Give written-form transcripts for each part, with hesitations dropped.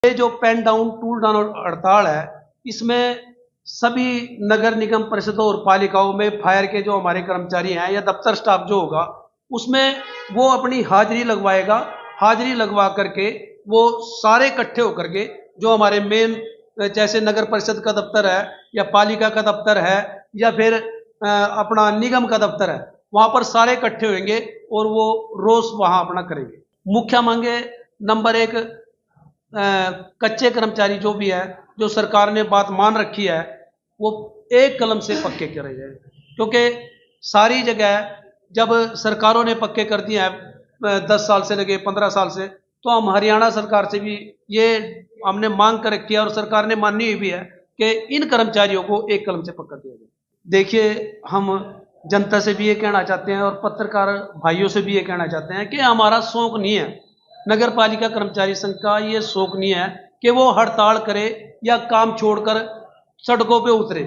ये जो pen down tool down हड़ताल है, इसमें सभी नगर निगम परिषदों और पालिकाओं में फायर के जो हमारे कर्मचारी हैं या दफ्तर स्टाफ जो होगा, उसमें वो अपनी हाजिरी लगवाएगा। हाजिरी लगवा करके वो सारे इकट्ठे होकर के जो हमारे मेन जैसे नगर परिषद का दफ्तर है या पालिका का दफ्तर है या फिर अपना निगम का दफ्तर है, वहां पर सारे इकट्ठे होंगे और वो रोज वहां अपना करेंगे। मुख्य मांगे नंबर एक, कच्चे कर्मचारी जो भी है, जो सरकार ने बात मान रखी है, वो एक कलम से पक्के करे जाए, क्योंकि सारी जगह जब सरकारों ने पक्के कर दिए हैं 10 साल से लगे 15 साल से, तो हम हरियाणा सरकार से भी ये हमने मांग कर रखी है और सरकार ने मानी हुई भी है कि इन कर्मचारियों को एक कलम से पक्का किया जाए। देखिए, हम जनता से भी ये कहना चाहते हैं और पत्रकार भाइयों से भी ये कहना चाहते हैं कि हमारा शौक नहीं है, नगर पालिका कर्मचारी संघ का ये शौक नहीं है कि वो हड़ताल करे या काम छोड़कर सड़कों पे उतरे।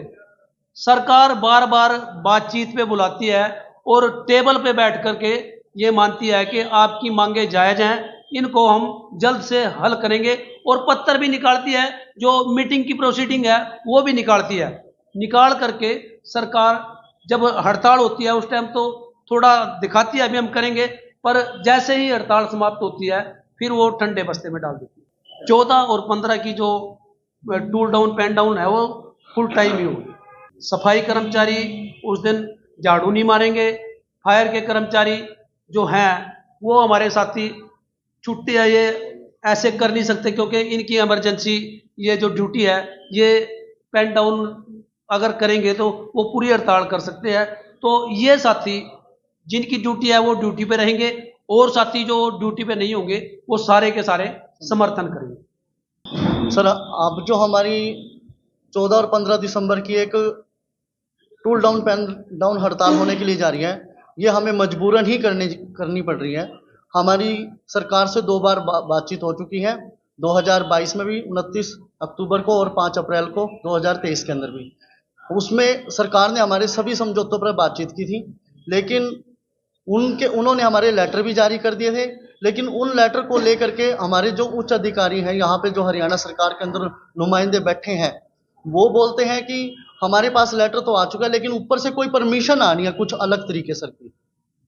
सरकार बार बार बातचीत पे बुलाती है और टेबल पे बैठ करके ये मानती है कि आपकी मांगे जायज हैं, इनको हम जल्द से हल करेंगे, और पत्र भी निकालती है, जो मीटिंग की प्रोसीडिंग है वो भी निकालती है। निकाल करके सरकार जब हड़ताल होती है उस टाइम तो थोड़ा दिखाती है अभी हम करेंगे, पर जैसे ही हड़ताल समाप्त होती है फिर वो ठंडे बस्ते में डाल देती है। 14 और 15 की जो टूल डाउन पेन डाउन है वो फुल टाइम ही होगी। सफाई कर्मचारी उस दिन झाड़ू नहीं मारेंगे। फायर के कर्मचारी जो हैं वो हमारे साथी छुट्टी है ये ऐसे कर नहीं सकते, क्योंकि इनकी इमरजेंसी ये जो ड्यूटी है, ये पेन डाउन अगर करेंगे तो वो पूरी हड़ताल कर सकते हैं। तो ये साथी जिनकी ड्यूटी है वो ड्यूटी पे रहेंगे, और साथी जो ड्यूटी पे नहीं होंगे वो सारे के सारे समर्थन करेंगे। सर, अब जो हमारी 14 और 15 दिसंबर की एक टूल डाउन पेन डाउन हड़ताल होने के लिए जा रही है, ये हमें मजबूरन ही करनी पड़ रही है। हमारी सरकार से 2 बार बातचीत हो चुकी है, 2022 में भी 29 अक्टूबर को और 5 अप्रैल को 2023 के अंदर भी। उसमें सरकार ने हमारे सभी समझौतों पर बातचीत की थी, लेकिन उन्होंने हमारे लेटर भी जारी कर दिए थे। लेकिन उन लेटर को लेकर के हमारे जो उच्च अधिकारी हैं, यहाँ पे जो हरियाणा सरकार के अंदर नुमाइंदे बैठे हैं, वो बोलते हैं कि हमारे पास लेटर तो आ चुका है, लेकिन ऊपर से कोई परमिशन आनी है कुछ अलग तरीके से की,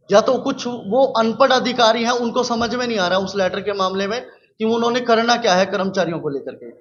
या तो कुछ वो अनपढ़ अधिकारी हैं, उनको समझ में नहीं आ रहा उस लेटर के मामले में कि उन्होंने करना क्या है कर्मचारियों को लेकर के।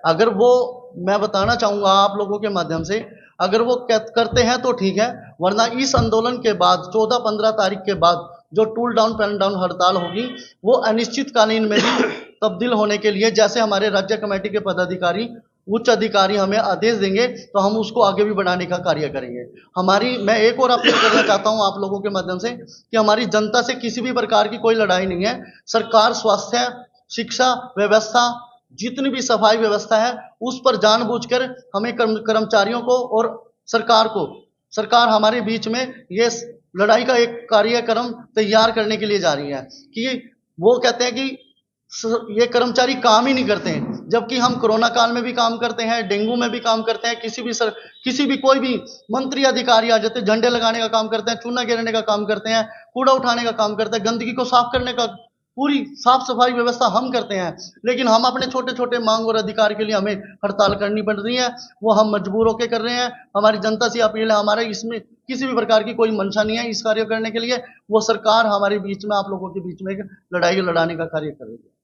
अगर वो, मैं बताना चाहूंगा आप लोगों के माध्यम से, अगर वो करते हैं तो ठीक है, वरना इस आंदोलन के बाद 14-15 तारीख के बाद जो टूल डाउन पेन डाउन हड़ताल होगी वो अनिश्चितकालीन में भी तब्दील होने के लिए, जैसे हमारे राज्य कमेटी के पदाधिकारी उच्च अधिकारी हमें आदेश देंगे तो हम उसको आगे भी बढ़ाने का कार्य करेंगे। मैं एक और अपील करना चाहता हूं आप लोगों के माध्यम से कि हमारी जनता से किसी भी प्रकार की कोई लड़ाई नहीं है। सरकार स्वास्थ्य, शिक्षा व्यवस्था, जितनी भी सफाई व्यवस्था है उस पर जानबूझकर हमें कर्मचारियों को और सरकार हमारे बीच में ये लड़ाई का एक कार्यक्रम तैयार करने के लिए जा रही है कि वो कहते हैं कि ये कर्मचारी काम ही नहीं करते हैं, जबकि हम कोरोना काल में भी काम करते हैं, डेंगू में भी काम करते हैं, किसी भी कोई भी मंत्री अधिकारी आ जाते हैं, झंडे लगाने का काम करते हैं, चूना गिरने का काम करते हैं, कूड़ा उठाने का काम करते हैं, गंदगी को साफ करने का पूरी साफ सफाई व्यवस्था हम करते हैं। लेकिन हम अपने छोटे छोटे मांग और अधिकार के लिए हमें हड़ताल करनी पड़ रही है, वो हम मजबूर होकर कर रहे हैं। हमारी जनता से अपील है, हमारे इसमें किसी भी प्रकार की कोई मंशा नहीं है इस कार्य करने के लिए। वो सरकार हमारे बीच में, आप लोगों के बीच में एक लड़ाई लड़ाने का कार्य कर रही है।